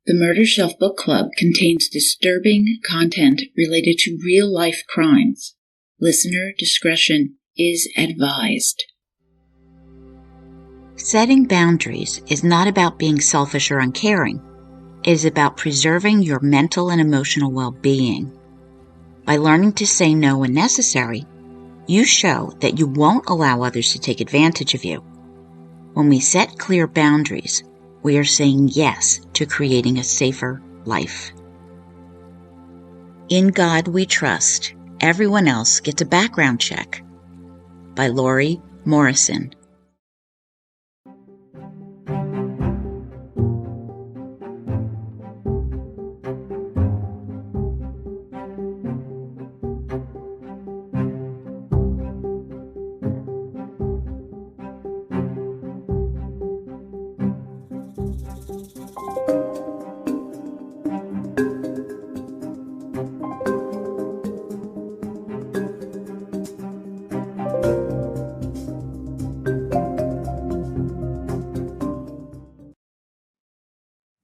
The Murder Shelf Book Club contains disturbing content related to real-life crimes. Listener discretion is advised. Setting boundaries is not about being selfish or uncaring. It is about preserving your mental and emotional well-being. By learning to say no when necessary, you show that you won't allow others to take advantage of you. When we set clear boundaries, we are saying yes to creating a safer life. In God We Trust, Everyone Else Gets a Background Check by Lori Morrison.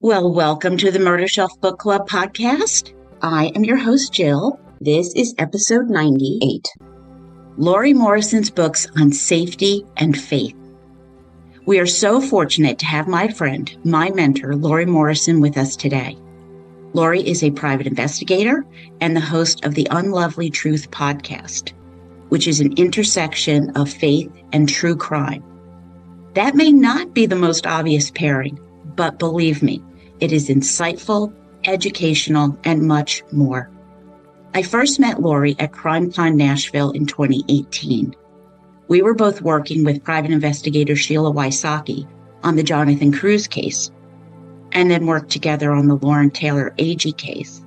Well, welcome to the Murder Shelf Book Club podcast. I am your host, Jill. This is episode 98. Lori Morrison's books on safety and faith. We are so fortunate to have my friend, my mentor, Lori Morrison, with us today. Lori is a private investigator and the host of the Unlovely Truth podcast, which is an intersection of faith and true crime. That may not be the most obvious pairing, but believe me, it is insightful, educational, and much more. I first met Lori at CrimeCon Nashville in 2018. We were both working with private investigator Sheila Wysocki on the Jonathan Cruz case, and then worked together on the Lauren Taylor Agee case,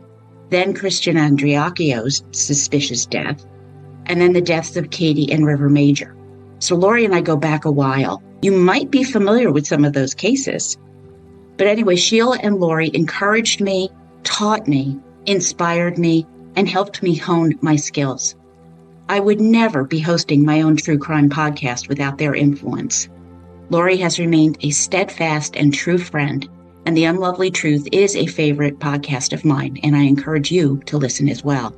then Christian Andreacchio's suspicious death, and then the deaths of Katie and River Major. So Lori and I go back a while. You might be familiar with some of those cases. But anyway, Sheila and Lori encouraged me, taught me, inspired me, and helped me hone my skills. I would never be hosting my own true crime podcast without their influence. Lori has remained a steadfast and true friend, and The Unlovely Truth is a favorite podcast of mine, and I encourage you to listen as well.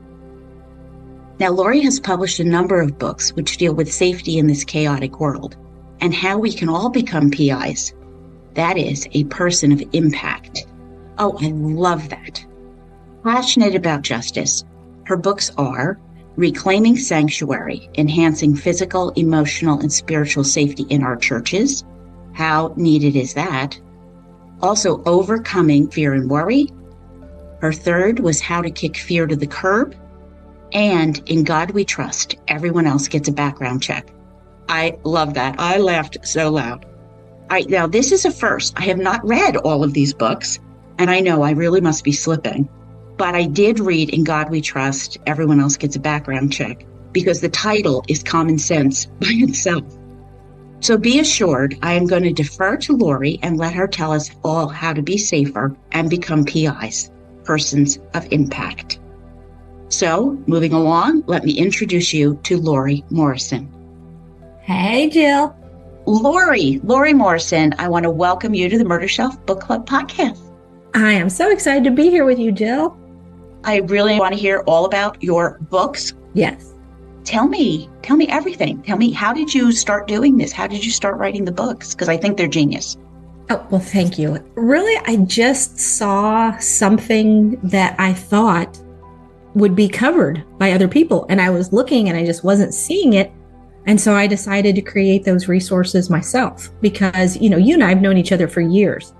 Now, Lori has published a number of books which deal with safety in this chaotic world, and how we can all become PIs. That is, a person of impact. Oh, I love that. Passionate about justice, her books are Reclaiming Sanctuary, Enhancing Physical, Emotional, and Spiritual Safety in Our Churches. How needed is that? Also, Overcoming Fear and Worry. Her third was How to Kick Fear to the Curb. And In God We Trust, Everyone Else Gets a Background Check. I love that. I laughed so loud. All right, now this is a first. I have not read all of these books, and I know I really must be slipping, but I did read In God We Trust, Everyone Else Gets a Background Check, because the title is common sense by itself. So be assured, I am going to defer to Lori and let her tell us all how to be safer and become PIs, persons of impact. So, moving along, let me introduce you to Lori Morrison. Hey, Jill. Lori Morrison, I want to welcome you to the Murder Shelf Book Club podcast. I am so excited to be here with you, Jill. I really want to hear all about your books. Yes. Tell me everything. Tell me, how did you start doing this? How did you start writing the books? Because I think they're genius. Oh, well, thank you. Really, I just saw something that I thought would be covered by other people. And I was looking and I just wasn't seeing it. And so I decided to create those resources myself because, you and I have known each other for years.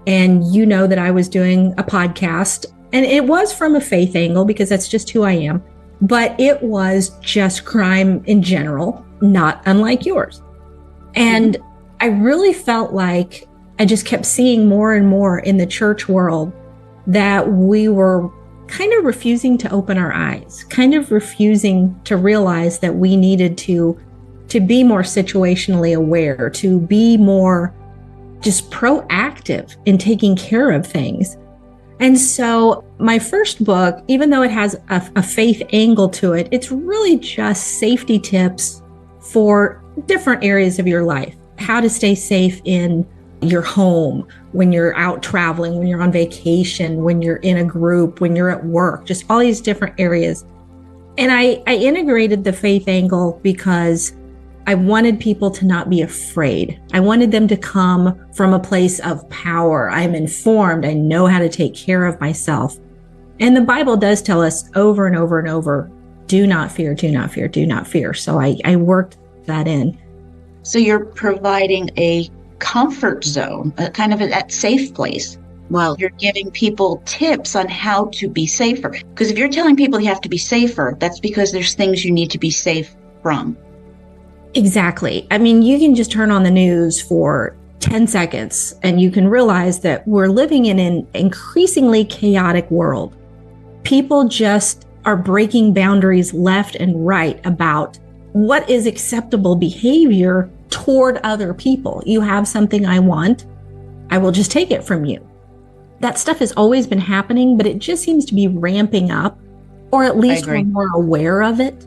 And you know that I was doing a podcast, and it was from a faith angle because that's just who I am. But it was just crime in general, not unlike yours. And I really felt like I just kept seeing more and more in the church world that we were kind of refusing to open our eyes, kind of refusing to realize that we needed to be more situationally aware, to be more just proactive in taking care of things. And so my first book, even though it has a faith angle to it, it's really just safety tips for different areas of your life. How to stay safe in your home, when you're out traveling, when you're on vacation, when you're in a group, when you're at work, just all these different areas. And I integrated the faith angle because I wanted people to not be afraid. I wanted them to come from a place of power. I'm informed. I know how to take care of myself. And the Bible does tell us over and over and over, do not fear, do not fear, do not fear. So I worked that in. So you're providing a comfort zone, a kind of that safe place, while you're giving people tips on how to be safer. Because if you're telling people you have to be safer, that's because there's things you need to be safe from. Exactly. I mean, you can just turn on the news for 10 seconds and you can realize that we're living in an increasingly chaotic world. People just are breaking boundaries left and right about what is acceptable behavior toward other people. You have something I want, I will just take it from you. That stuff has always been happening, but it just seems to be ramping up, or at least we're more aware of it,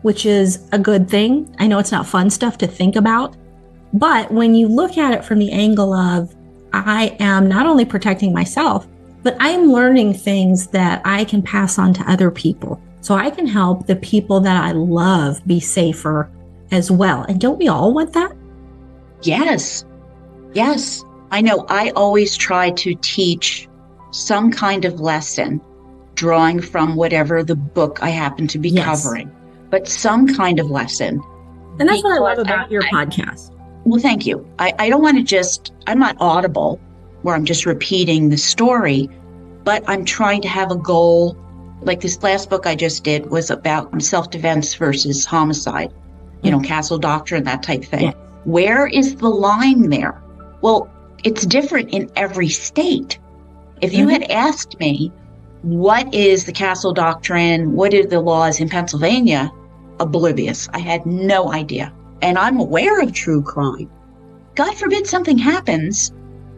which is a good thing. I know it's not fun stuff to think about, but when you look at it from the angle of, I am not only protecting myself, but I am learning things that I can pass on to other people. So I can help the people that I love be safer as well. And don't we all want that? Yes. Yes. I know I always try to teach some kind of lesson, drawing from whatever the book I happen to be covering, but some kind of lesson. And that's what I love about your podcast. Well, thank you. I don't want to I'm not audible where I'm just repeating the story, but I'm trying to have a goal. Like this last book I just did was about self-defense versus homicide, castle doctrine, that type thing. Yeah. Where is the line there? Well, it's different in every state. If you had asked me, what is the castle doctrine? What are the laws in Pennsylvania? Oblivious. I had no idea. And I'm aware of true crime. God forbid something happens.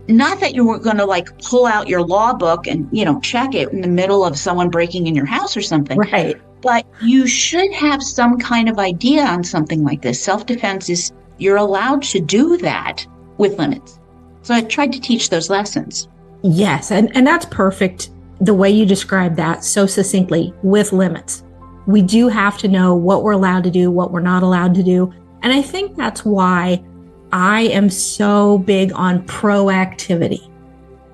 Not that you were going to pull out your law book and, check it in the middle of someone breaking in your house or something. Right. But you should have some kind of idea on something like this. Self-defense is, you're allowed to do that with limits. So I tried to teach those lessons. Yes. And that's perfect. The way you described that so succinctly, with limits. We do have to know what we're allowed to do, what we're not allowed to do. And I think that's why I am so big on proactivity.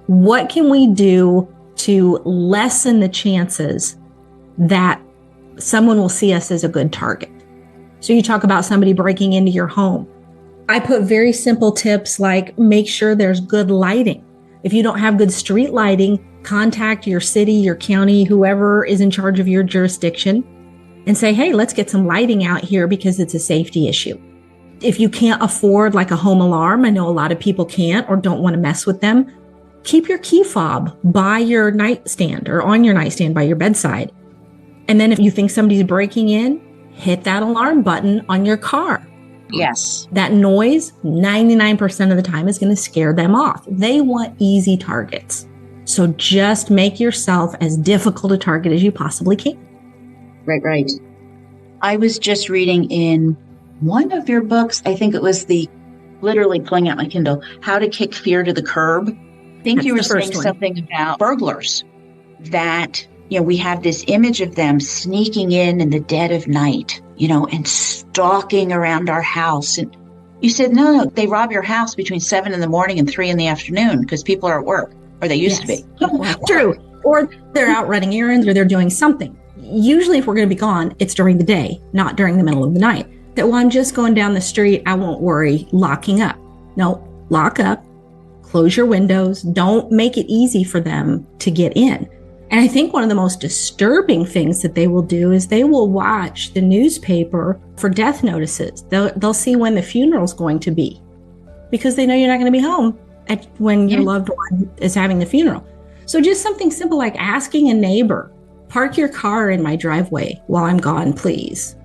What can we do to lessen the chances that someone will see us as a good target? So you talk about somebody breaking into your home. I put very simple tips like make sure there's good lighting. If you don't have good street lighting, contact your city, your county, whoever is in charge of your jurisdiction and say, hey, let's get some lighting out here because it's a safety issue. If you can't afford a home alarm, I know a lot of people can't or don't want to mess with them, keep your key fob by your nightstand or on your nightstand by your bedside. And then if you think somebody's breaking in, hit that alarm button on your car. Yes. That noise, 99% of the time, is going to scare them off. They want easy targets. So just make yourself as difficult a target as you possibly can. Right. I was just reading in one of your books, I think it was literally pulling out my Kindle, How to Kick Fear to the Curb. I think you were saying something about burglars, that, we have this image of them sneaking in the dead of night, and stalking around our house. And you said, no, they rob your house between 7 in the morning and 3 in the afternoon because people are at work, or they used to be. True. Or they're out running errands or they're doing something. Usually if we're going to be gone, it's during the day, not during the middle of the night. That, I'm just going down the street, I won't worry locking up. No, lock up, close your windows. Don't make it easy for them to get in. And I think one of the most disturbing things that they will do is they will watch the newspaper for death notices. They'll see when the funeral's going to be because they know you're not going to be home when your loved one is having the funeral. So just something simple like asking a neighbor, park your car in my driveway while I'm gone, please.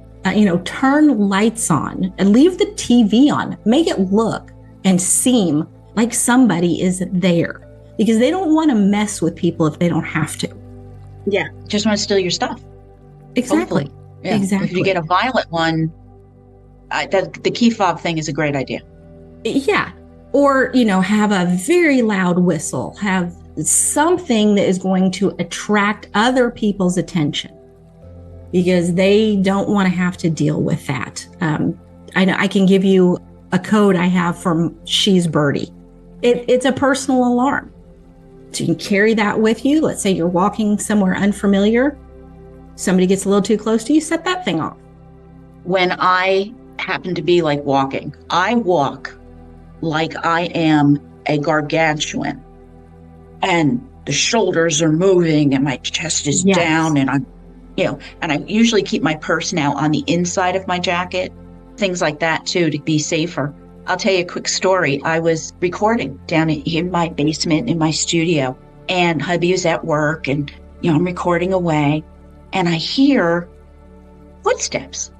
Turn lights on and leave the TV on. Make it look and seem like somebody is there because they don't want to mess with people if they don't have to. Yeah. Just want to steal your stuff. Exactly. Yeah. Exactly. If you get a violent one, the key fob thing is a great idea. Yeah. Or, have a very loud whistle, have something that is going to attract other people's attention because they don't want to have to deal with that. I can give you a code I have from She's Birdie. It's a personal alarm. So you can carry that with you. Let's say you're walking somewhere unfamiliar. Somebody gets a little too close to you, set that thing off. When I happen to be like walking, I walk like I am a gargantuan. And the shoulders are moving and my chest is down, and I'm, and I usually keep my purse now on the inside of my jacket, things like that too, to be safer. I'll tell you a quick story. I was recording down in my basement in my studio, and hubby was at work, and, I'm recording away, and I hear footsteps,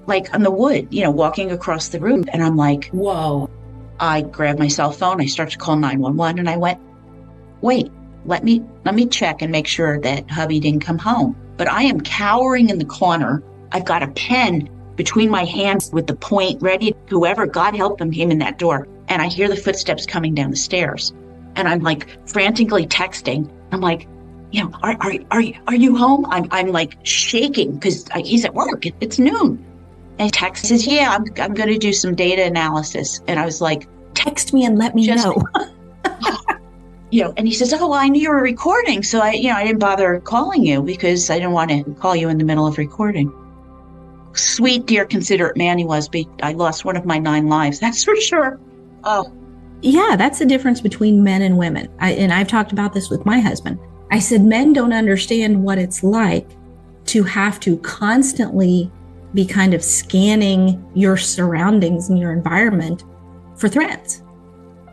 like on the wood, walking across the room. And I'm like, whoa. I grabbed my cell phone. I started to call 911, and I went, wait, let me check and make sure that hubby didn't come home. But I am cowering in the corner. I've got a pen between my hands with the point ready. Whoever, God help them, came in that door. And I hear the footsteps coming down the stairs. And I'm like frantically texting. I'm like, are you home? I'm like shaking because he's at work. It's noon. And he texts, says, yeah, I'm going to do some data analysis. And I was like, text me and let me know. And he says, oh, well, I knew you were recording. So I didn't bother calling you because I didn't want to call you in the middle of recording. Sweet, dear, considerate man he was, but I lost one of my 9 lives. That's for sure. Oh, yeah, that's the difference between men and women. And I've talked about this with my husband. I said, men don't understand what it's like to have to constantly be kind of scanning your surroundings and your environment for threats.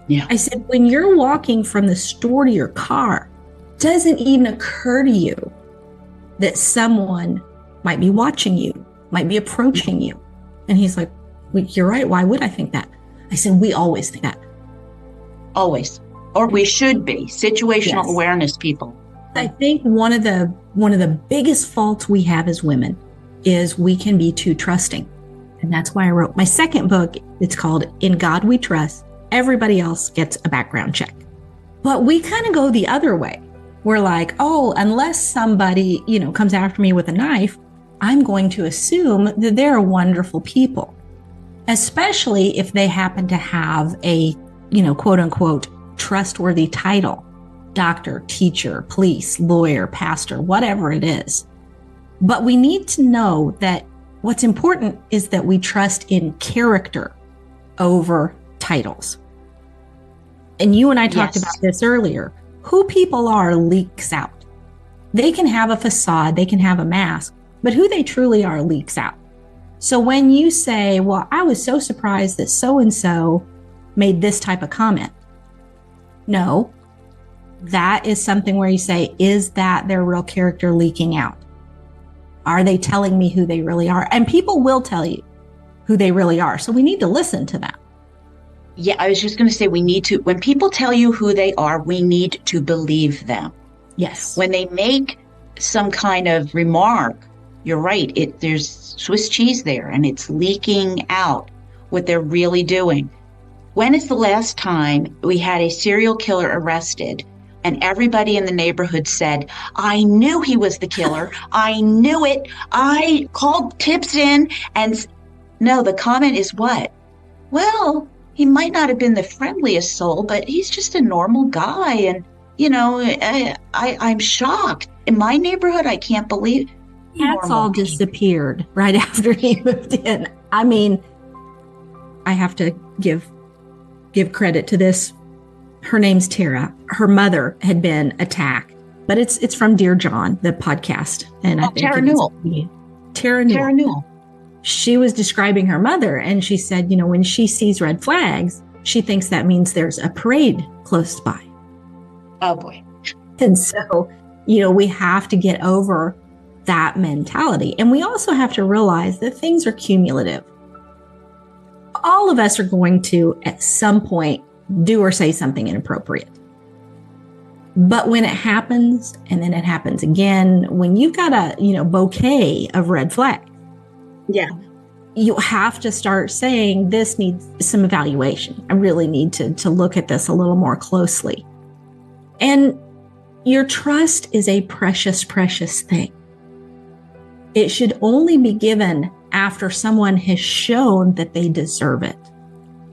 Yeah. I said, when you're walking from the store to your car, it doesn't even occur to you that someone might be watching you, might be approaching you. And he's like, well, you're right. Why would I think that? I said, we always think that. Always. Or we should be. Situational awareness people. I think one of the biggest faults we have as women is we can be too trusting. And that's why I wrote my second book. It's called In God We Trust. Everybody else gets a background check. But we kind of go the other way. We're like, oh, unless somebody, comes after me with a knife, I'm going to assume that they're wonderful people, especially if they happen to have a, quote unquote, trustworthy title, doctor, teacher, police, lawyer, pastor, whatever it is. But we need to know that what's important is that we trust in character over titles. And you and I talked about this earlier. Who people are leaks out. They can have a facade, they can have a mask, but who they truly are leaks out. So when you say, well, I was so surprised that so-and-so made this type of comment. No, that is something where you say, is that their real character leaking out? Are they telling me who they really are? And people will tell you who they really are. So we need to listen to them. Yeah, I was just going to say, when people tell you who they are, we need to believe them. Yes. When they make some kind of remark, you're right, there's Swiss cheese there and it's leaking out what they're really doing. When is the last time we had a serial killer arrested and everybody in the neighborhood said, I knew he was the killer. I knew it. I called tips in. And no, the comment is what? Well, he might not have been the friendliest soul, but he's just a normal guy. And, I'm shocked. In my neighborhood, I can't believe cats all disappeared right after he moved in. I mean, I have to give credit to this. Her name's Tara. Her mother had been attacked, but it's from Dear John, the podcast. And I think Tara Newell. Tara Newell. She was describing her mother, and she said, when she sees red flags, she thinks that means there's a parade close by. Oh boy. And so, we have to get over that mentality. And we also have to realize that things are cumulative. All of us are going to, at some point, do or say something inappropriate. But when it happens, and then it happens again, when you've got a, bouquet of red flags, yeah, you have to start saying this needs some evaluation. I really need to look at this a little more closely. And your trust is a precious, precious thing. It should only be given after someone has shown that they deserve it.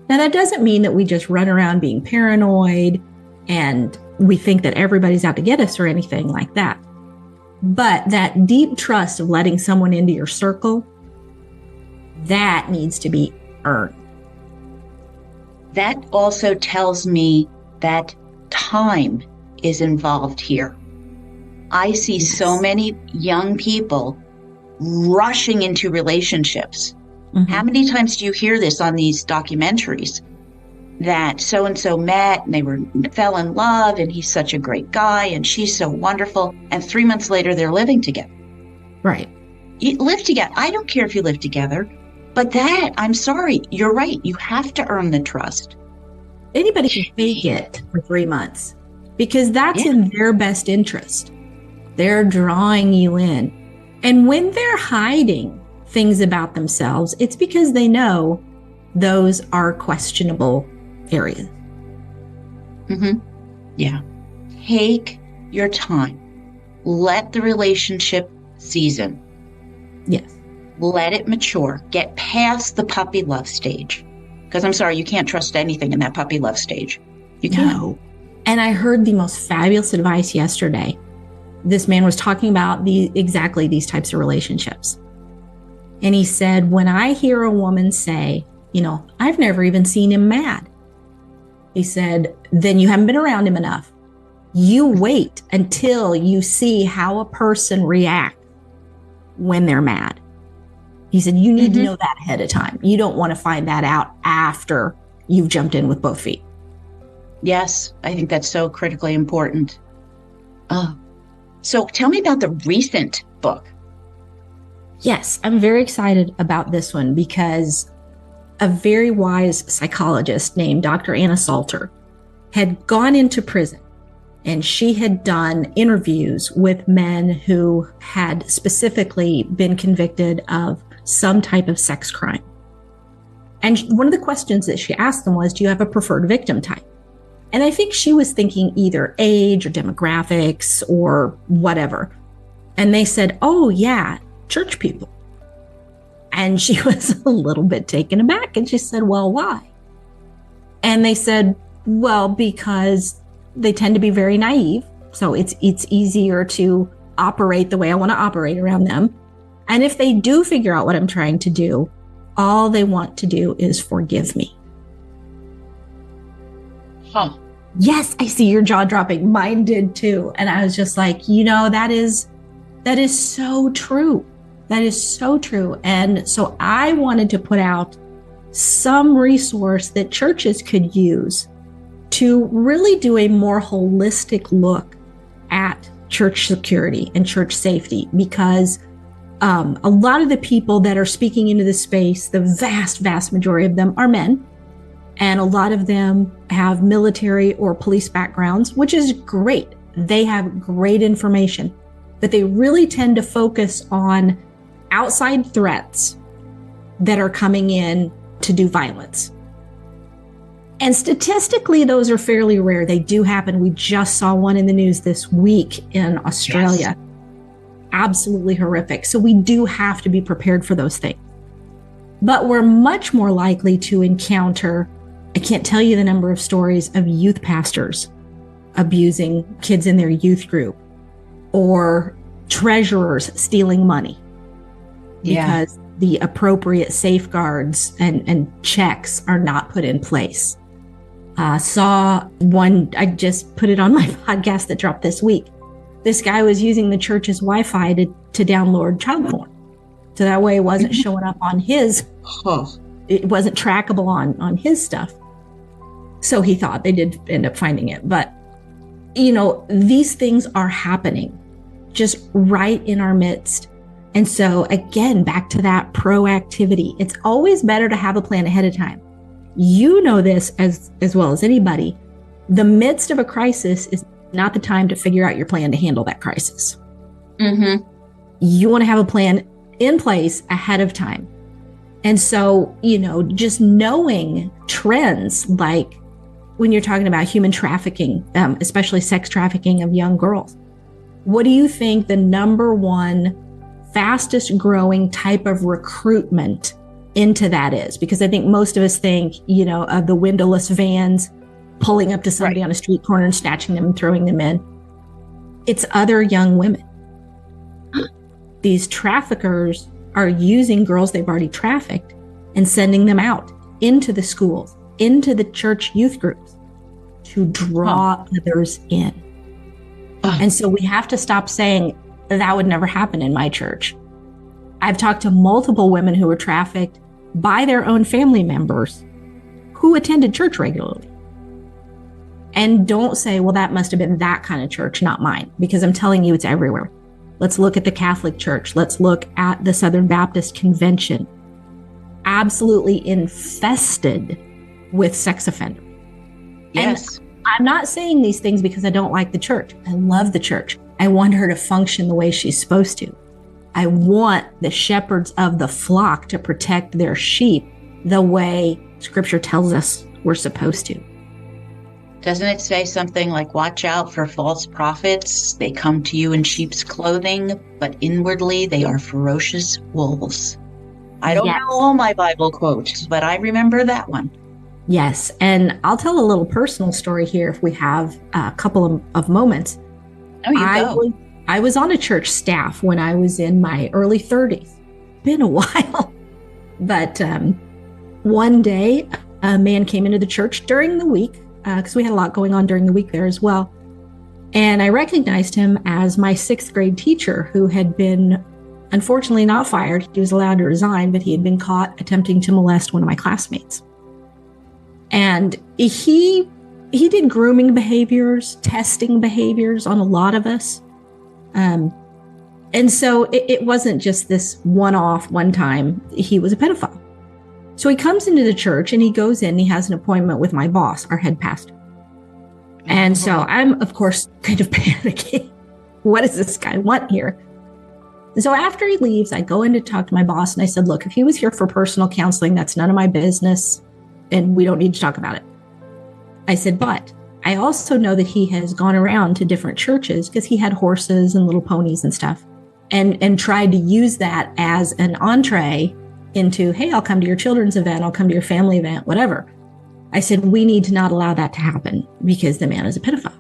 Now, that doesn't mean that we just run around being paranoid and we think that everybody's out to get us or anything like that. But that deep trust of letting someone into your circle, that needs to be earned. That also tells me that time is involved here. I see so many young people rushing into relationships. Mm-hmm. How many times do you hear this on these documentaries? That so-and-so met and they fell in love and he's such a great guy and she's so wonderful. And 3 months later, they're living together. Right. You live together. I don't care if you live together, but I'm sorry, you're right. You have to earn the trust. Anybody can fake it for 3 months because that's in their best interest. They're drawing you in. And when they're hiding things about themselves, it's because they know those are questionable areas. Mm-hmm. Yeah. Take your time. Let the relationship season. Yes. Let it mature. Get past the puppy love stage. Because I'm sorry, you can't trust anything in that puppy love stage. You can't. No. And I heard the most fabulous advice yesterday. This man was talking about exactly these types of relationships. And he said, when I hear a woman say, I've never even seen him mad. He said, then you haven't been around him enough. You wait until you see how a person reacts when they're mad. He said, you need to know that ahead of time. You don't want to find that out after you've jumped in with both feet. Yes, I think that's so critically important. So tell me about the recent book. Yes, I'm very excited about this one because a very wise psychologist named Dr. Anna Salter had gone into prison, and she had done interviews with men who had specifically been convicted of some type of sex crime. And one of the questions that she asked them was, do you have a preferred victim type? And I think she was thinking either age or demographics or whatever. And they said, oh yeah, church people. And she was a little bit taken aback. And she said, well, why? And they said, well, because they tend to be very naive. So it's easier to operate the way I want to operate around them. And if they do figure out what I'm trying to do, all they want to do is forgive me. Huh. Yes, I see your jaw dropping. Mine did too. And I was just like, that is so true. That is so true. And so I wanted to put out some resource that churches could use to really do a more holistic look at church security and church safety, because a lot of the people that are speaking into this space, the vast, vast majority of them are men. And a lot of them have military or police backgrounds, which is great. They have great information, but they really tend to focus on outside threats that are coming in to do violence. And statistically, those are fairly rare. They do happen. We just saw one in the news this week in Australia. Yes. Absolutely horrific. So we do have to be prepared for those things. But we're much more likely to encounter, I can't tell you the number of stories of youth pastors abusing kids in their youth group, or treasurers stealing money because the appropriate safeguards and checks are not put in place. Saw one, I just put it on my podcast that dropped this week. This guy was using the church's Wi-Fi to download child porn. So that way it wasn't showing up on his, it wasn't trackable on his stuff. So he thought. They did end up finding it. But, these things are happening just right in our midst. And so again, back to that proactivity. It's always better to have a plan ahead of time. You know this as well as anybody. The midst of a crisis is not the time to figure out your plan to handle that crisis. Mm-hmm. You want to have a plan in place ahead of time. And so, just knowing trends like when you're talking about human trafficking, especially sex trafficking of young girls, what do you think the number one fastest growing type of recruitment into that is? Because I think most of us think, of the windowless vans pulling up to somebody on a street corner and snatching them and throwing them in. It's other young women. These traffickers are using girls they've already trafficked and sending them out into the schools, into the church youth groups to draw others in. And so we have to stop saying that would never happen in my church. I've talked to multiple women who were trafficked by their own family members who attended church regularly. And don't say, well, that must have been that kind of church, not mine, because I'm telling you, it's everywhere. Let's look at the Catholic Church. Let's look at the Southern Baptist Convention. Absolutely infested with sex offenders. Yes. And I'm not saying these things because I don't like the church. I love the church. I want her to function the way she's supposed to. I want the shepherds of the flock to protect their sheep the way Scripture tells us we're supposed to. Doesn't it say something like, watch out for false prophets? They come to you in sheep's clothing, but inwardly they are ferocious wolves. I don't know all my Bible quotes, but I remember that one. Yes. And I'll tell a little personal story here if we have a couple of moments. Oh, go. I was on a church staff when I was in my early 30s. Been a while. But one day, a man came into the church during the week, because we had a lot going on during the week there as well. And I recognized him as my 6th grade teacher who had been, unfortunately, not fired. He was allowed to resign, but he had been caught attempting to molest one of my classmates. And he did grooming behaviors, testing behaviors on a lot of us. And so it wasn't just this one-off, one time. He was a pedophile. So he comes into the church and he goes in and he has an appointment with my boss, our head pastor. And so I'm, of course, kind of panicking. What does this guy want here? And so after he leaves, I go in to talk to my boss and I said, look, if he was here for personal counseling, that's none of my business and we don't need to talk about it. I said, but I also know that he has gone around to different churches because he had horses and little ponies and stuff and tried to use that as an entree into, hey, I'll come to your children's event, I'll come to your family event, whatever. I said, we need to not allow that to happen because the man is a pedophile.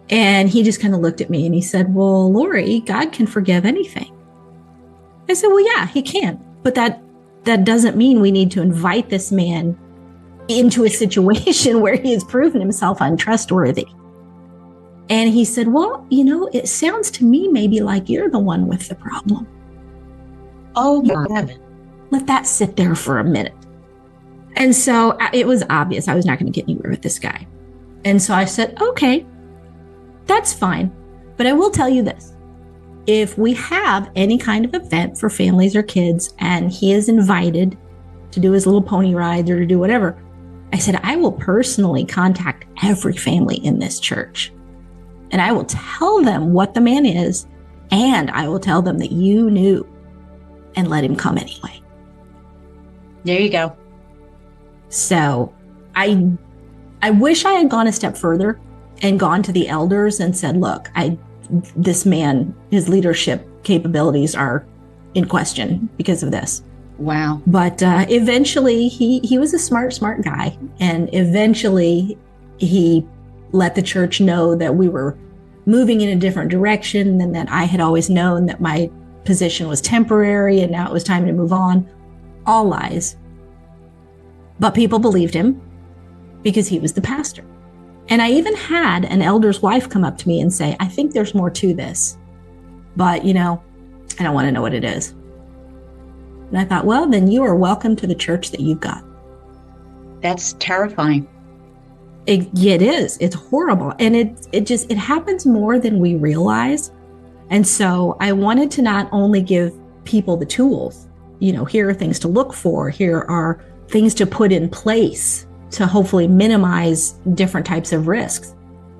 And he just kind of looked at me and he said, well, Lori, God can forgive anything. I said, well, yeah, he can. But that doesn't mean we need to invite this man into a situation where he has proven himself untrustworthy. And he said, well, it sounds to me maybe like you're the one with the problem. Oh, God. Let that sit there for a minute. And so it was obvious I was not going to get anywhere with this guy. And so I said, okay, that's fine. But I will tell you this. If we have any kind of event for families or kids and he is invited to do his little pony rides or to do whatever, I said, I will personally contact every family in this church. And I will tell them what the man is. And I will tell them that you knew and let him come anyway. There you go. So I wish I had gone a step further and gone to the elders and said, look, this man, his leadership capabilities are in question because of this. Wow. But eventually he was a smart guy. And eventually he let the church know that we were moving in a different direction and that I had always known that my position was temporary and now it was time to move on. All lies. But people believed him because he was the pastor. And I even had an elder's wife come up to me and say, I think there's more to this, but I don't want to know what it is. And I thought, well, then you are welcome to the church that you've got. That's terrifying. It is. It's horrible. And it happens more than we realize. And so I wanted to not only give people the tools, here are things to look for, here are things to put in place to hopefully minimize different types of risks,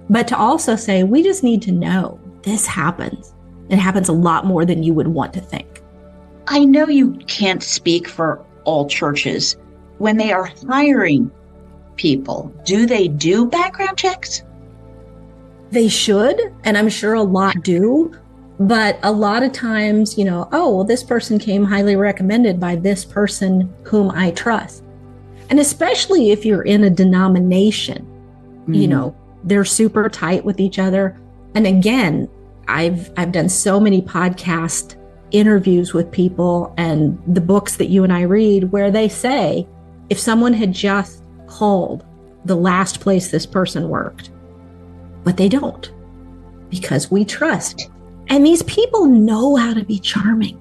but to also say, we just need to know this happens. It happens a lot more than you would want to think. I know you can't speak for all churches, when they are hiring people, do they do background checks? They should, and I'm sure a lot do. But a lot of times, oh, well, this person came highly recommended by this person whom I trust. And especially if you're in a denomination, they're super tight with each other. And again, I've done so many podcast interviews with people and the books that you and I read where they say, if someone had just called the last place this person worked, but they don't, because we trust. And these people know how to be charming.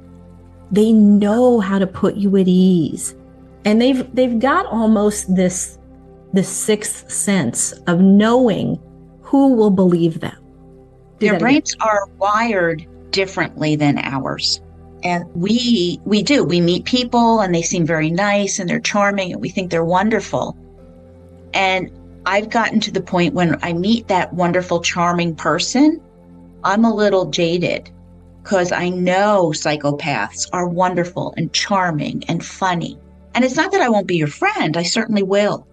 They know how to put you at ease. And they've got almost this sixth sense of knowing who will believe them. Their brains are wired differently than ours. And we meet people and they seem very nice and they're charming and we think they're wonderful. And I've gotten to the point when I meet that wonderful, charming person, I'm a little jaded because I know psychopaths are wonderful and charming and funny. And it's not that I won't be your friend. I certainly will.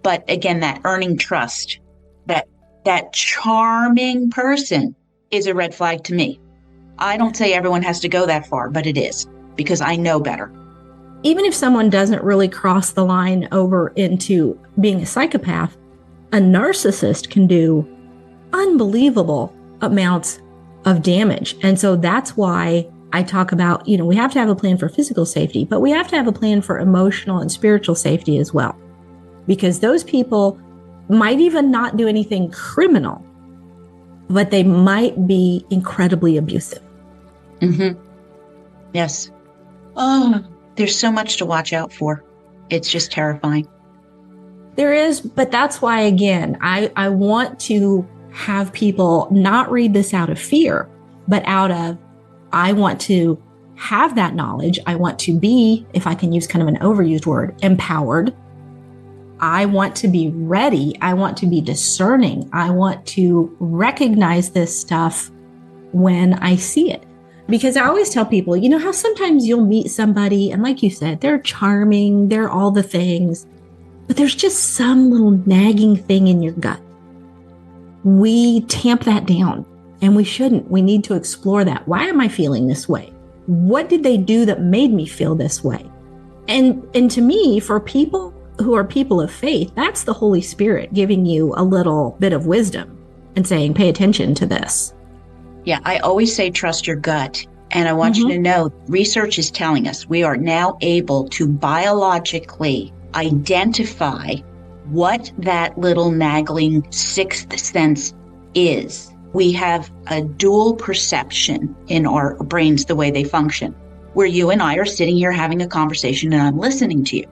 But again, that earning trust, that charming person is a red flag to me. I don't say everyone has to go that far, but it is because I know better. Even if someone doesn't really cross the line over into being a psychopath, a narcissist can do unbelievable amounts of damage. And so that's why I talk about, we have to have a plan for physical safety, but we have to have a plan for emotional and spiritual safety as well. Because those people might even not do anything criminal, but they might be incredibly abusive. Mm-hmm. Yes. Oh, there's so much to watch out for. It's just terrifying. There is, but that's why, again, I want to have people not read this out of fear, but out of, I want to have that knowledge. I want to be, if I can use kind of an overused word, empowered. I want to be ready. I want to be discerning. I want to recognize this stuff when I see it. Because I always tell people, how sometimes you'll meet somebody and like you said, they're charming, they're all the things, but there's just some little nagging thing in your gut. We tamp that down and we shouldn't. We need to explore that. Why am I feeling this way? What did they do that made me feel this way? And to me, for people who are people of faith, that's the Holy Spirit giving you a little bit of wisdom and saying, pay attention to this. Yeah, I always say trust your gut. And I want you to know, research is telling us we are now able to biologically identify what that little nagging sixth sense is. We have a dual perception in our brains, the way they function, where you and I are sitting here having a conversation and I'm listening to you.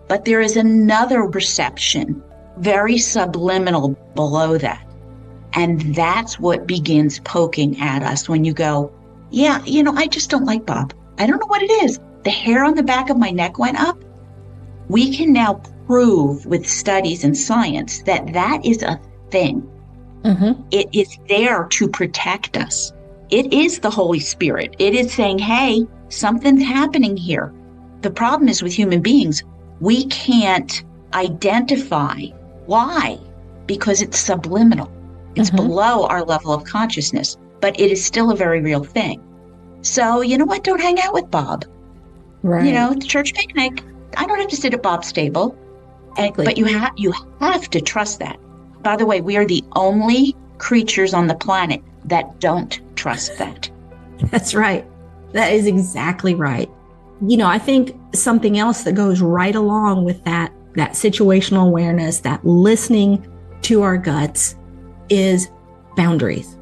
But there is another perception, very subliminal below that. And that's what begins poking at us when you go, yeah, I just don't like Bob. I don't know what it is. The hair on the back of my neck went up. We can now prove with studies and science that that is a thing. Mm-hmm. It is there to protect us. It is the Holy Spirit. It is saying, hey, something's happening here. The problem is with human beings, we can't identify why, because it's subliminal. It's below our level of consciousness, but it is still a very real thing. So, you know what? Don't hang out with Bob. Right. The church picnic, I don't have to sit at Bob's table. But you have to trust that. By the way, we are the only creatures on the planet that don't trust that. That's right. That is exactly right. I think something else that goes right along with that situational awareness, that listening to our guts, is boundaries.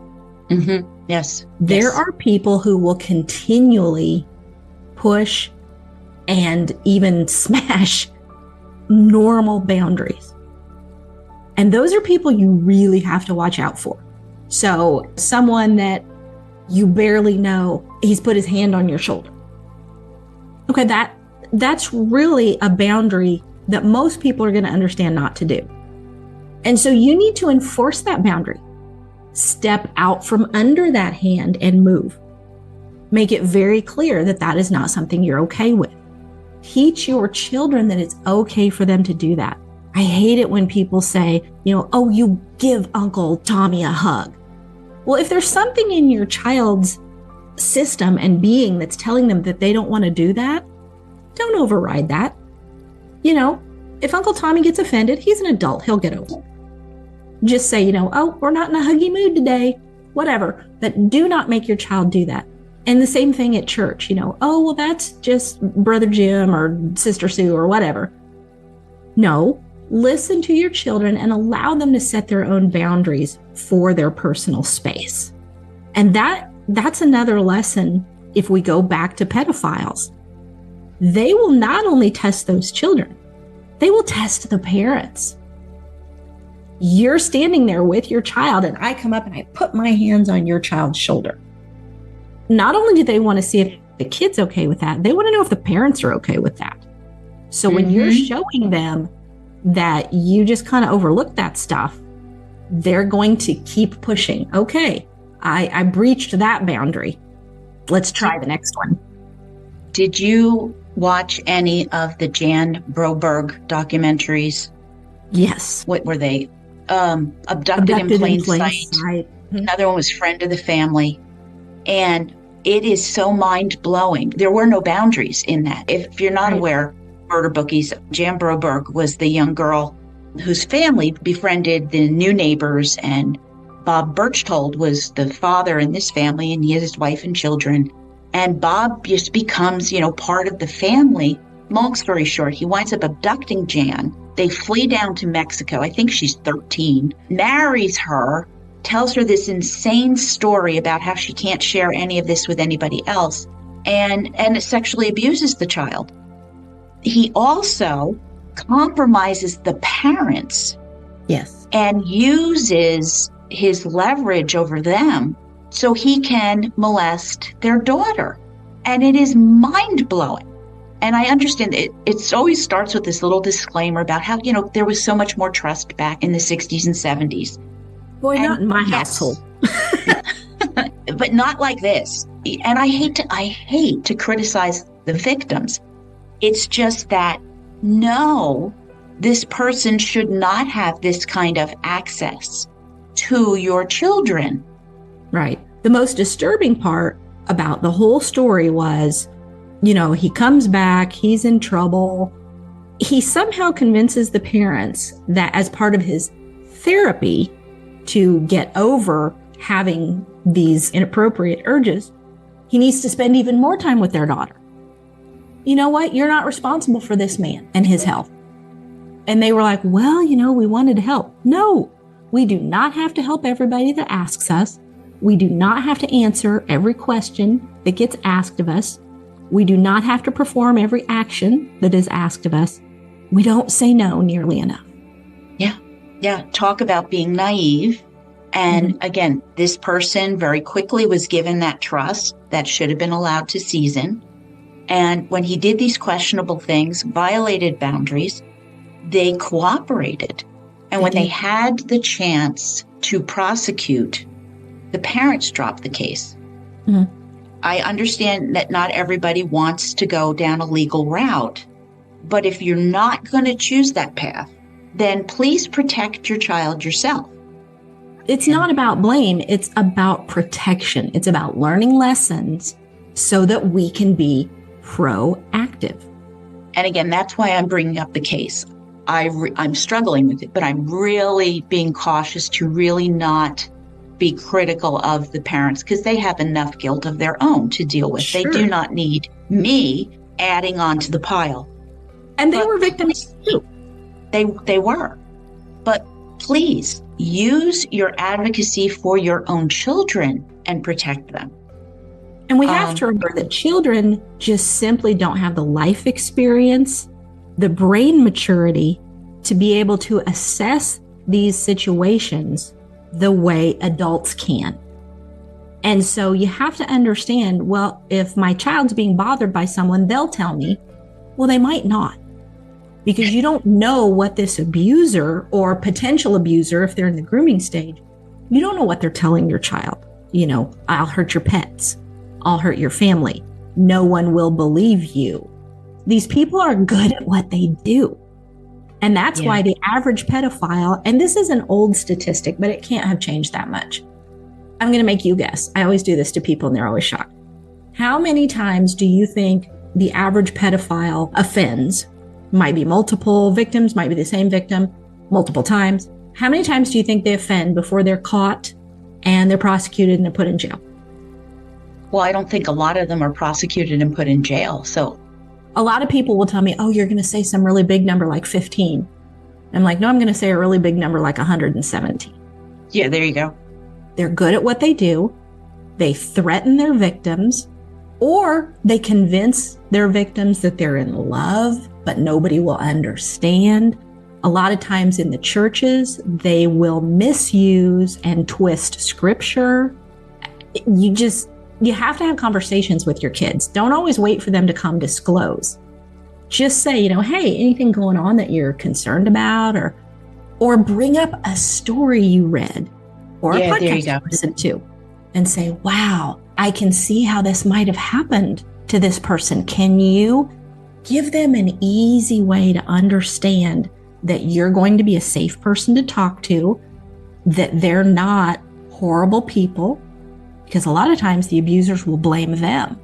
Mm-hmm. Yes. There are people who will continually push and even smash normal boundaries. And those are people you really have to watch out for. So someone that you barely know, he's put his hand on your shoulder. Okay, that's really a boundary that most people are going to understand not to do. And so you need to enforce that boundary. Step out from under that hand and move. Make it very clear that that is not something you're okay with. Teach your children that it's okay for them to do that. I hate it when people say, oh, you give Uncle Tommy a hug. Well, if there's something in your child's system and being that's telling them that they don't want to do that, don't override that. If Uncle Tommy gets offended, he's an adult. He'll get over it. Just say, oh, we're not in a huggy mood today, whatever. But do not make your child do that. And the same thing at church, oh, well, that's just Brother Jim or Sister Sue or whatever. No, listen to your children and allow them to set their own boundaries for their personal space. And that's another lesson if we go back to pedophiles. They will not only test those children, they will test the parents. You're standing there with your child and I come up and I put my hands on your child's shoulder. Not only do they want to see if the kid's okay with that, they want to know if the parents are okay with that. So when you're showing them that you just kind of overlooked that stuff, they're going to keep pushing. Okay, I breached that boundary. Let's try the next one. Did you watch any of the Jan Broberg documentaries? Yes. What were they? Abducted in Plain Sight. Another one was Friend of the Family. And it is so mind-blowing. There were no boundaries in that. If you're not aware, murder bookies, Jan Broberg was the young girl whose family befriended the new neighbors, and Bob Berchtold was the father in this family, and he has his wife and children. And Bob just becomes, part of the family. Long story short, he winds up abducting Jan. They flee down to Mexico. I think she's 13, marries her, tells her this insane story about how she can't share any of this with anybody else, and sexually abuses the child. He also compromises the parents. Yes. And uses his leverage over them so he can molest their daughter. And it is mind-blowing. And I understand it always starts with this little disclaimer about how, there was so much more trust back in the 60s and 70s. Boy, not in my household. But not like this. And I hate to criticize the victims. It's just that, no, this person should not have this kind of access to your children. Right. The most disturbing part about the whole story was, he comes back, he's in trouble. He somehow convinces the parents that as part of his therapy to get over having these inappropriate urges, he needs to spend even more time with their daughter. You know what? You're not responsible for this man and his health. And they were like, well, we wanted to help. No, we do not have to help everybody that asks us. We do not have to answer every question that gets asked of us. We do not have to perform every action that is asked of us. We don't say no nearly enough. Yeah. Talk about being naive. And again, this person very quickly was given that trust that should have been allowed to season. And when he did these questionable things, violated boundaries, they cooperated. And when they had the chance to prosecute, the parents dropped the case. I understand that not everybody wants to go down a legal route, but if you're not going to choose that path, then please protect your child yourself. It's not about blame. It's about protection. It's about learning lessons so that we can be proactive. And again, that's why I'm bringing up the case. I'm struggling with it, but I'm really being cautious to really not be critical of the parents because they have enough guilt of their own to deal with. Sure. They do not need me adding on to the pile. And they were victims too. They were. But please use your advocacy for your own children and protect them. And we have to remember that children just simply don't have the life experience, the brain maturity to be able to assess these situations the way adults can. And so you have to understand, well, if my child's being bothered by someone, they'll tell me. Well, they might not. Because you don't know what this abuser or potential abuser, if they're in the grooming stage, you don't know what they're telling your child. I'll hurt your pets. I'll hurt your family. No one will believe you. These people are good at what they do. And that's why the average pedophile, and this is an old statistic, but it can't have changed that much. I'm going to make you guess. I always do this to people and they're always shocked. How many times do you think the average pedophile offends? Might be multiple victims, might be the same victim, multiple times. How many times do you think they offend before they're caught and they're prosecuted and they're put in jail? Well, I don't think a lot of them are prosecuted and put in jail. So a lot of people will tell me, oh, you're going to say some really big number like 15. I'm like, no, I'm going to say a really big number like 117. Yeah, there you go. They're good at what they do. They threaten their victims, or they convince their victims that they're in love, but nobody will understand. A lot of times in the churches, they will misuse and twist scripture. You have to have conversations with your kids. Don't always wait for them to come disclose. Just say, hey, anything going on that you're concerned about, or bring up a story you read or a podcast you listened to and say, wow, I can see how this might have happened to this person. Can you give them an easy way to understand that you're going to be a safe person to talk to, that they're not horrible people? Because a lot of times the abusers will blame them.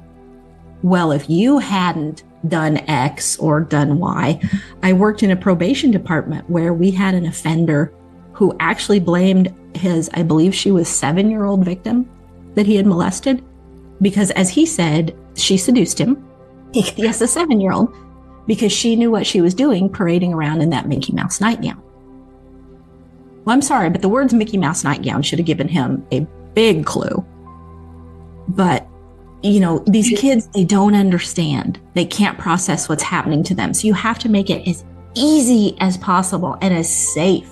Well, if you hadn't done X or done Y, I worked in a probation department where we had an offender who actually blamed his, I believe she was 7-year-old victim that he had molested, because as he said, she seduced him. Yes, a 7-year-old, because she knew what she was doing, parading around in that Mickey Mouse nightgown. Well, I'm sorry, but the words Mickey Mouse nightgown should have given him a big clue. But, these kids, they don't understand. They can't process what's happening to them. So you have to make it as easy as possible and as safe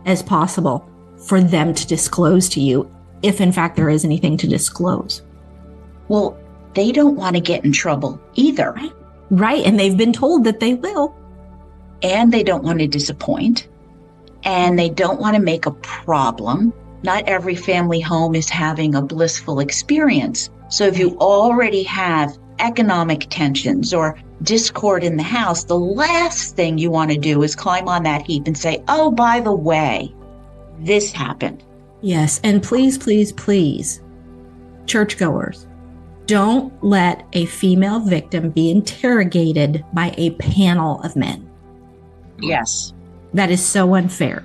as possible for them to disclose to you, if in fact there is anything to disclose. Well, they don't want to get in trouble either. Right. And they've been told that they will. And they don't want to disappoint. And they don't want to make a problem. Not every family home is having a blissful experience. So if you already have economic tensions or discord in the house, the last thing you want to do is climb on that heap and say, oh, by the way, this happened. Yes. And please, please, please, churchgoers, don't let a female victim be interrogated by a panel of men. Yes. That is so unfair.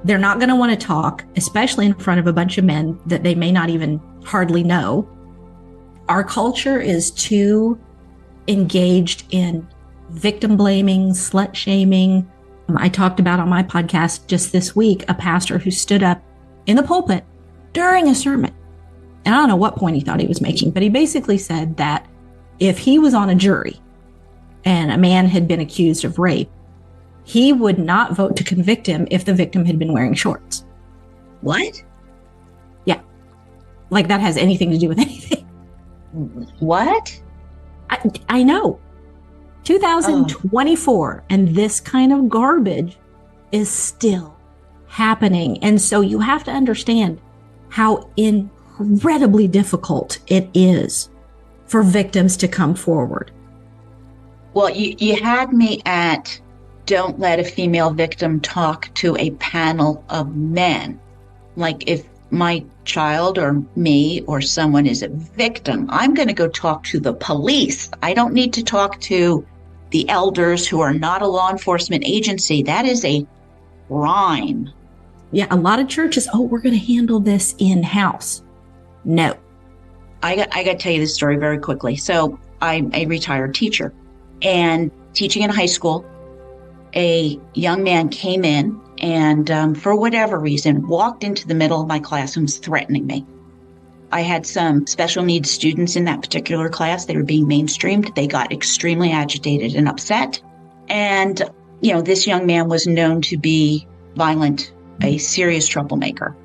They're not going to want to talk, especially in front of a bunch of men that they may not even hardly know. Our culture is too engaged in victim blaming, slut shaming. I talked about on my podcast just this week, a pastor who stood up in the pulpit during a sermon. And I don't know what point he thought he was making, but he basically said that if he was on a jury and a man had been accused of rape, he would not vote to convict him if the victim had been wearing shorts. What? Yeah. Like that has anything to do with anything. What? I know. 2024, and this kind of garbage is still happening. And so you have to understand how incredibly difficult it is for victims to come forward. Well, you had me at don't let a female victim talk to a panel of men. Like if my child or me or someone is a victim, I'm going to go talk to the police. I don't need to talk to the elders who are not a law enforcement agency. That is a crime. Yeah, a lot of churches, we're going to handle this in-house. No. I got to tell you this story very quickly. So I'm a retired teacher and teaching in high school. A young man came in and for whatever reason, walked into the middle of my class and was threatening me. I had some special needs students in that particular class. They were being mainstreamed. They got extremely agitated and upset. And, this young man was known to be violent, a serious troublemaker.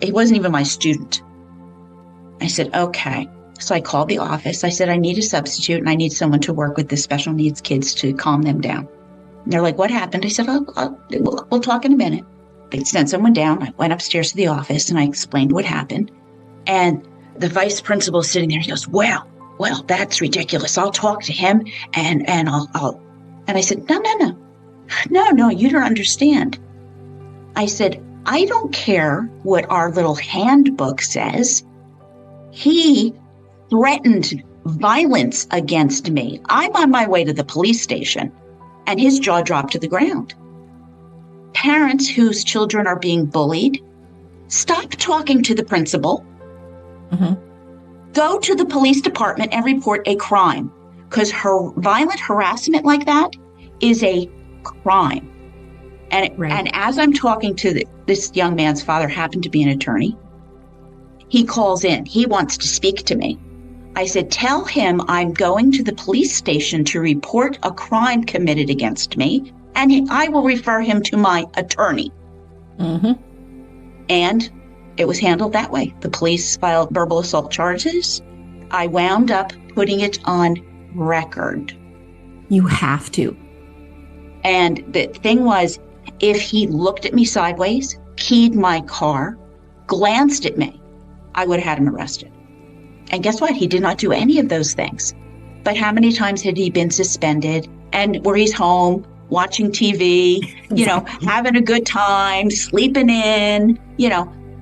He wasn't even my student. I said, okay. So I called the office. I said, I need a substitute and I need someone to work with the special needs kids to calm them down. And they're like, what happened? I said, we'll talk in a minute. They sent someone down. I went upstairs to the office and I explained what happened. And the vice principal is sitting there. He goes, well, well, that's ridiculous. I'll talk to him and I'll. And I said, no, you don't understand. I said, I don't care what our little handbook says. He threatened violence against me. I'm on my way to the police station, and his jaw dropped to the ground. Parents whose children are being bullied, stop talking to the principal. Mm-hmm. Go to the police department and report a crime, because violent harassment like that is a crime. And as I'm talking to this young man's father, happened to be an attorney, he calls in. He wants to speak to me. I said, tell him I'm going to the police station to report a crime committed against me, and I will refer him to my attorney. Mm-hmm. And it was handled that way. The police filed verbal assault charges. I wound up putting it on record. You have to. And the thing was, if he looked at me sideways, keyed my car, glanced at me, I would have had him arrested. And guess what? He did not do any of those things. But how many times had he been suspended, and where he's home watching TV, having a good time, sleeping in,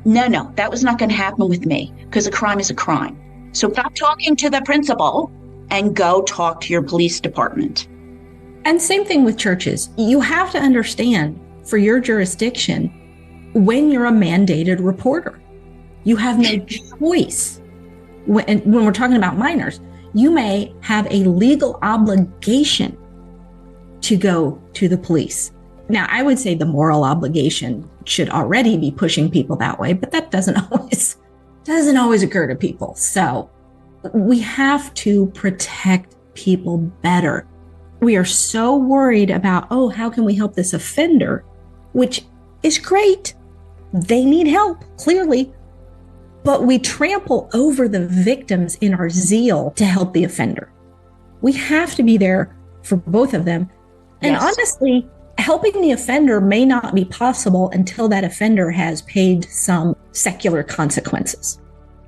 No, that was not going to happen with me, because a crime is a crime. So stop talking to the principal and go talk to your police department. And same thing with churches. You have to understand, for your jurisdiction, when you're a mandated reporter, you have no choice. When we're talking about minors, you may have a legal obligation to go to the police. Now, I would say the moral obligation should already be pushing people that way, but that doesn't always occur to people. So we have to protect people better. We are so worried about, how can we help this offender, which is great. They need help, clearly. But we trample over the victims in our zeal to help the offender. We have to be there for both of them. And yes. Honestly, helping the offender may not be possible until that offender has paid some secular consequences.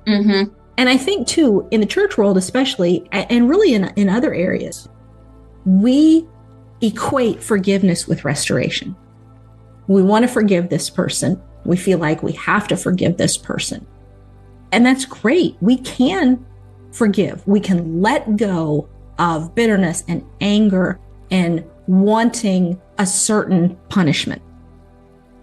Mm-hmm. And I think, too, in the church world especially, and really in other areas, we equate forgiveness with restoration. We want to forgive this person. We feel like we have to forgive this person. And that's great. We can forgive. We can let go of bitterness and anger and wanting a certain punishment.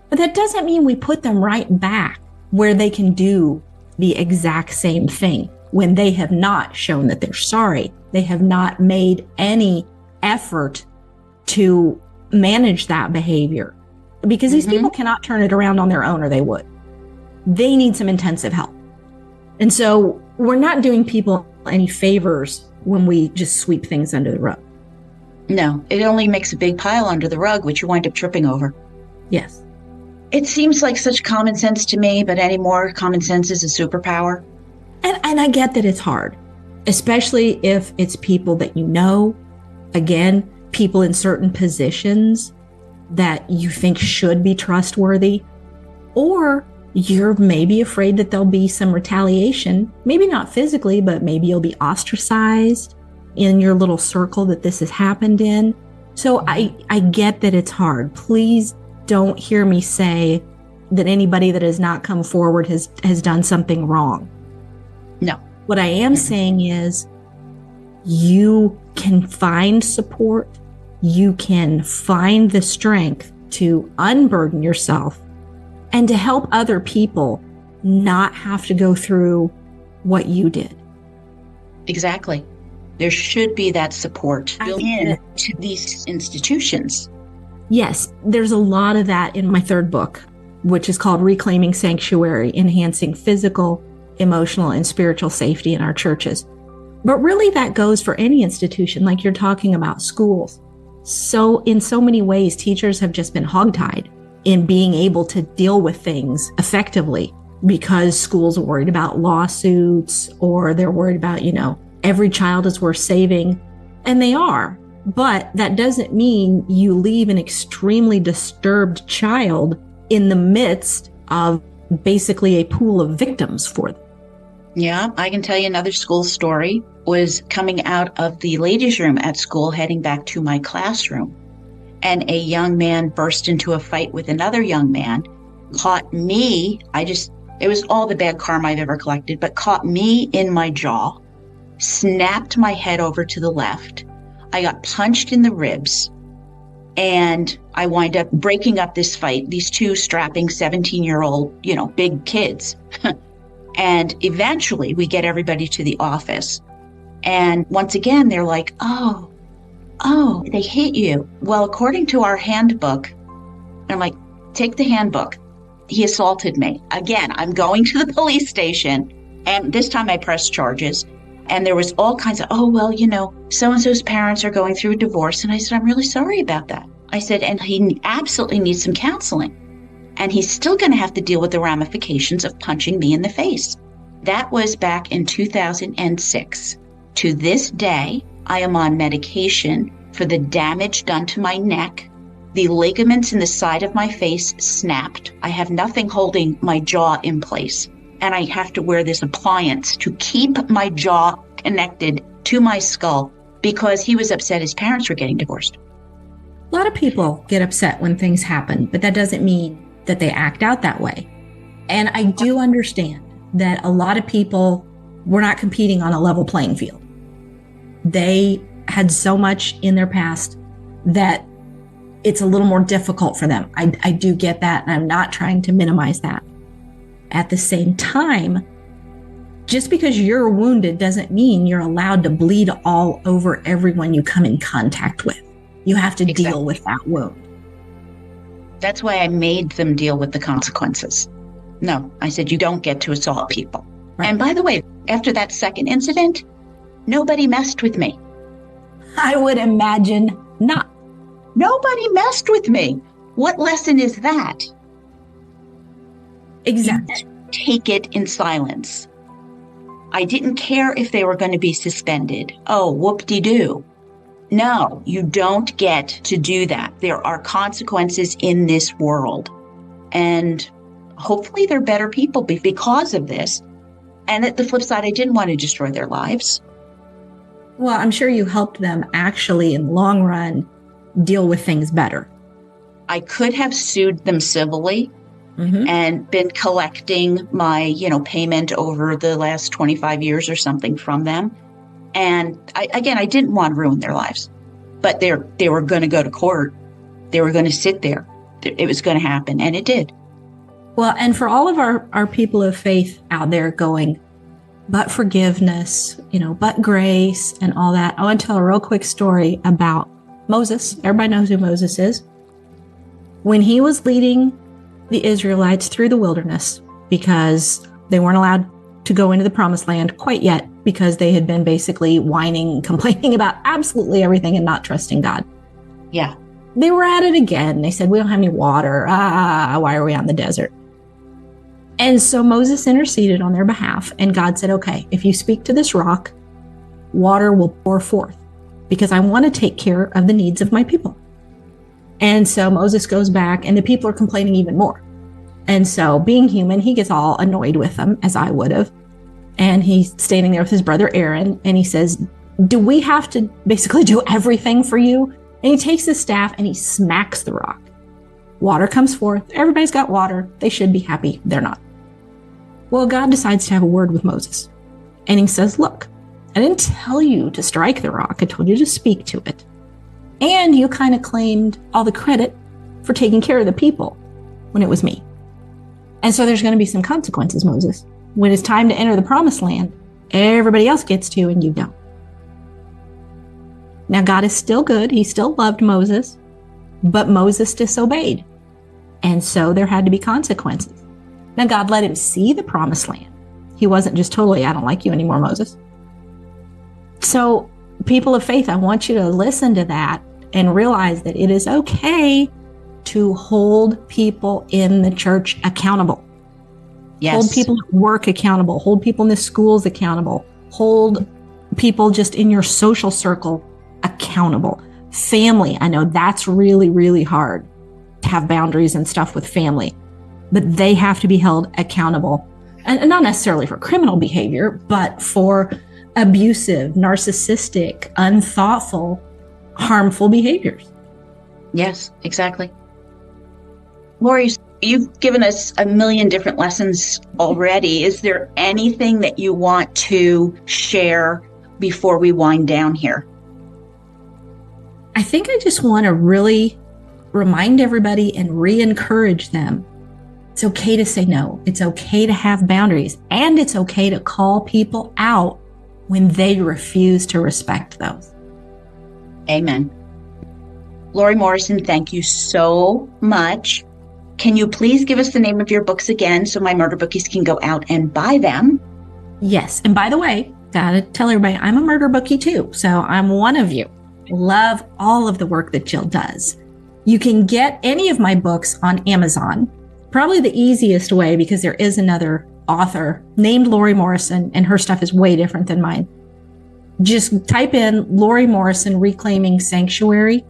But that doesn't mean we put them right back where they can do the exact same thing when they have not shown that they're sorry. They have not made any effort to manage that behavior, because these people cannot turn it around on their own, or they would. They need some intensive help. And so we're not doing people any favors when we just sweep things under the rug. No, it only makes a big pile under the rug, which you wind up tripping over. Yes. It seems like such common sense to me, but anymore, common sense is a superpower. And I get that it's hard, especially if it's people that you know, again, people in certain positions that you think should be trustworthy, or you're maybe afraid that there'll be some retaliation, maybe not physically, but maybe you'll be ostracized in your little circle that this has happened in. So I get that it's hard. Please don't hear me say that anybody that has not come forward has done something wrong. No. What I am saying is you can find support. You can find the strength to unburden yourself and to help other people not have to go through what you did. Exactly. There should be that support built in to these institutions. Yes, there's a lot of that in my third book, which is called Reclaiming Sanctuary, Enhancing Physical, Emotional, and Spiritual Safety in Our Churches. But really that goes for any institution, like you're talking about schools. So in so many ways, teachers have just been hogtied in being able to deal with things effectively because schools are worried about lawsuits, or they're worried about, every child is worth saving. And they are. But that doesn't mean you leave an extremely disturbed child in the midst of basically a pool of victims for them. Yeah, I can tell you another school story. Was coming out of the ladies' room at school, heading back to my classroom. And a young man burst into a fight with another young man, caught me. It was all the bad karma I've ever collected, but caught me in my jaw, snapped my head over to the left. I got punched in the ribs, and I wind up breaking up this fight, these two strapping 17-year-old, big kids. And eventually we get everybody to the office. And once again, they're like, oh, they hit you. Well, according to our handbook, I'm like, take the handbook. He assaulted me. Again, I'm going to the police station. And this time I pressed charges. And there was all kinds of, so-and-so's parents are going through a divorce. And I said, I'm really sorry about that. I said, and he absolutely needs some counseling. And he's still going to have to deal with the ramifications of punching me in the face. That was back in 2006. To this day, I am on medication for the damage done to my neck. The ligaments in the side of my face snapped. I have nothing holding my jaw in place. And I have to wear this appliance to keep my jaw connected to my skull because he was upset his parents were getting divorced. A lot of people get upset when things happen, but that doesn't mean that they act out that way. And I do understand that a lot of people were not competing on a level playing field. They had so much in their past that it's a little more difficult for them. I do get that, and I'm not trying to minimize that. At the same time, just because you're wounded doesn't mean you're allowed to bleed all over everyone you come in contact with. You have to deal with that wound. That's why I made them deal with the consequences. No, I said, you don't get to assault people. Right. And by the way, after that second incident, nobody messed with me. I would imagine not. Nobody messed with me. What lesson is that? Exactly. Take it in silence. I didn't care if they were going to be suspended. Oh, whoop-de-doo. No, you don't get to do that. There are consequences in this world. And hopefully they're better people because of this. And at the flip side, I didn't want to destroy their lives. Well, I'm sure you helped them actually in the long run deal with things better. I could have sued them civilly and been collecting my, payment over the last 25 years or something from them. And I didn't want to ruin their lives, but they were going to go to court. They were going to sit there. It was going to happen. And it did. Well, and for all of our people of faith out there going, but forgiveness, but grace and all that, I want to tell a real quick story about Moses. Everybody knows who Moses is. When he was leading the Israelites through the wilderness, because they weren't allowed to go into the promised land quite yet, because they had been basically whining, complaining about absolutely everything and not trusting God. Yeah. They were at it again. They said, we don't have any water. Why are we on the desert? And so Moses interceded on their behalf, and God said, okay, if you speak to this rock, water will pour forth, because I want to take care of the needs of my people. And so Moses goes back, and the people are complaining even more. And so being human, he gets all annoyed with them, as I would have. And he's standing there with his brother Aaron, and he says, do we have to basically do everything for you? And he takes his staff and he smacks the rock. Water comes forth. Everybody's got water. They should be happy. They're not. Well, God decides to have a word with Moses. And he says, look, I didn't tell you to strike the rock. I told you to speak to it. And you kind of claimed all the credit for taking care of the people when it was me. And so there's going to be some consequences, Moses. When it's time to enter the promised land, everybody else gets to and you don't. Now, God is still good. He still loved Moses, but Moses disobeyed. And so there had to be consequences. Now, God let him see the promised land. He wasn't just totally, I don't like you anymore, Moses. So people of faith, I want you to listen to that and realize that it is okay to hold people in the church accountable. Yes. Hold people at work accountable. Hold people in the schools accountable. Hold people just in your social circle accountable. Family, I know that's really, really hard to have boundaries and stuff with family, but they have to be held accountable. and not necessarily for criminal behavior, but for abusive, narcissistic, unthoughtful, harmful behaviors. Yes, exactly. Lori, you've given us a million different lessons already. Is there anything that you want to share before we wind down here? I think I just want to really remind everybody and re-encourage them. It's okay to say no. It's okay to have boundaries. And it's okay to call people out when they refuse to respect those. Amen. Lori Morrison, thank you so much. Can you please give us the name of your books again so my murder bookies can go out and buy them? Yes. And by the way, gotta tell everybody, I'm a murder bookie too. So I'm one of you. Love all of the work that Jill does. You can get any of my books on Amazon. Probably the easiest way, because there is another author named Lori Morrison, and her stuff is way different than mine. Just type in Lori Morrison Reclaiming Sanctuary,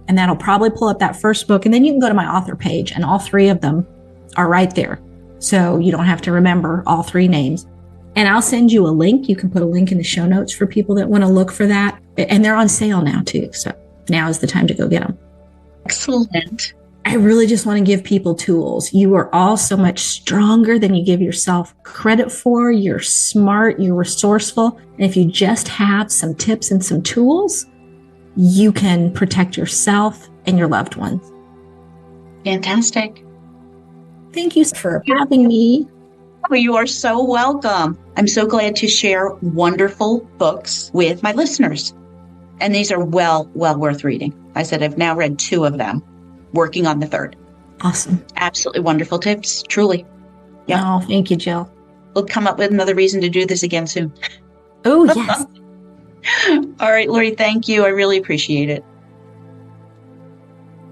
and that'll probably pull up that first book. And then you can go to my author page, and all three of them are right there. So you don't have to remember all three names. And I'll send you a link. You can put a link in the show notes for people that want to look for that. And they're on sale now too. So now is the time to go get them. Excellent. I really just want to give people tools. You are all so much stronger than you give yourself credit for. You're smart, you're resourceful. And if you just have some tips and some tools, you can protect yourself and your loved ones. Fantastic. Thank you for having me. Oh, you are so welcome. I'm so glad to share wonderful books with my listeners. And these are well worth reading. I said I've now read 2 of them, working on the 3rd. Awesome. Absolutely wonderful tips, truly. Yeah. Oh, thank you, Jill. We'll come up with another reason to do this again soon. Oh, yes. All right, Lori, thank you. I really appreciate it.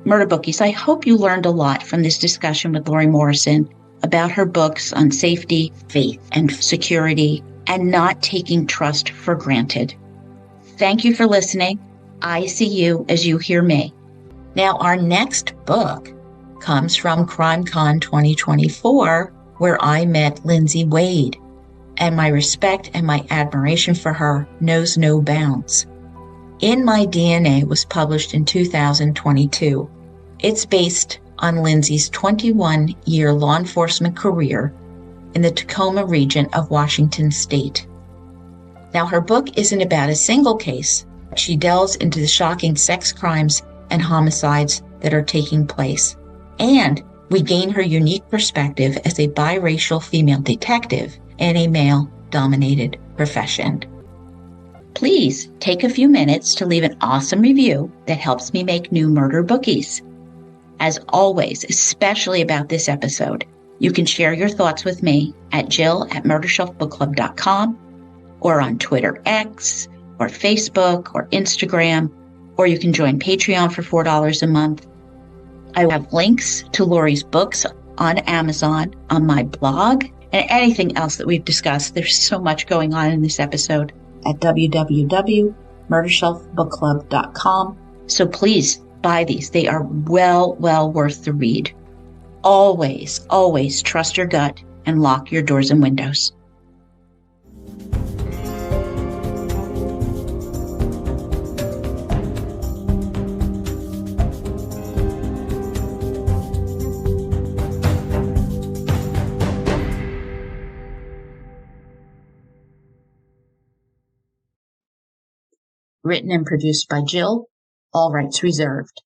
Murder Bookies, I hope you learned a lot from this discussion with Lori Morrison about her books on safety, faith, and security, and not taking trust for granted. Thank you for listening. I see you as you hear me. Now, our next book comes from CrimeCon 2024, where I met Lindsay Wade, and my respect and my admiration for her knows no bounds. In My DNA was published in 2022. It's based on Lindsay's 21-year law enforcement career in the Tacoma region of Washington State. Now, her book isn't about a single case. She delves into the shocking sex crimes and homicides that are taking place. And we gain her unique perspective as a biracial female detective in a male-dominated profession. Please take a few minutes to leave an awesome review that helps me make new murder bookies. As always, especially about this episode, you can share your thoughts with me at jill@murdershelfbookclub.com or on Twitter X or Facebook or Instagram, or you can join Patreon for $4 a month. I have links to Lori's books on Amazon, on my blog, and anything else that we've discussed. There's so much going on in this episode at www.murdershelfbookclub.com. So please buy these. They are well worth the read. Always, always trust your gut and lock your doors and windows. Written and produced by Jill, all rights reserved.